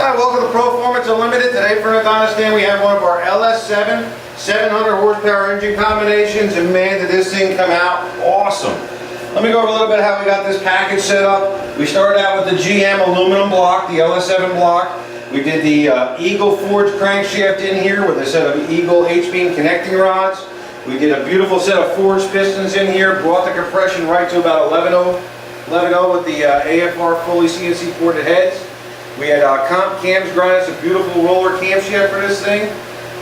Hi, welcome to Proformance Unlimited. Today for the dyno stand we have one of our LS7 700 horsepower engine combinations, and man did this thing come out awesome. Let me go over a little bit how we got this package set up. We started out with the GM aluminum block, the LS7 block. We did the Eagle forged crankshaft in here with a set of Eagle H-beam connecting rods. We did a beautiful set of forged pistons in here, brought the compression right to about 11.0 with the AFR fully CNC ported heads. We had comp cams grinded, a beautiful roller camshaft for this thing.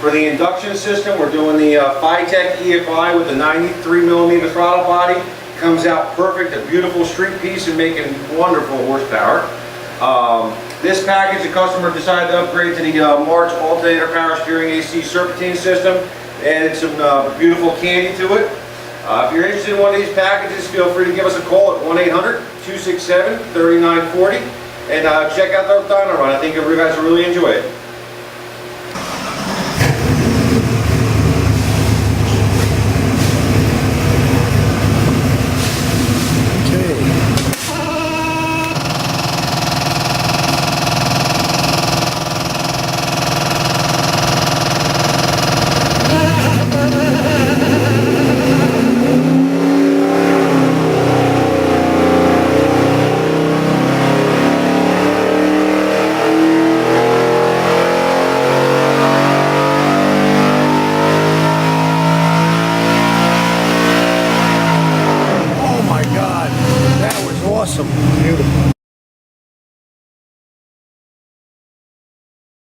For the induction system, we're doing the FiTech EFI with the 93mm throttle body. Comes out perfect, a beautiful street piece and making wonderful horsepower. This package, the customer decided to upgrade to the March alternator power steering AC serpentine system. Added some beautiful candy to it. If you're interested in one of these packages, feel free to give us a call at 1-800-267-3940 and check out the dyno run. I think you guys will really enjoy it.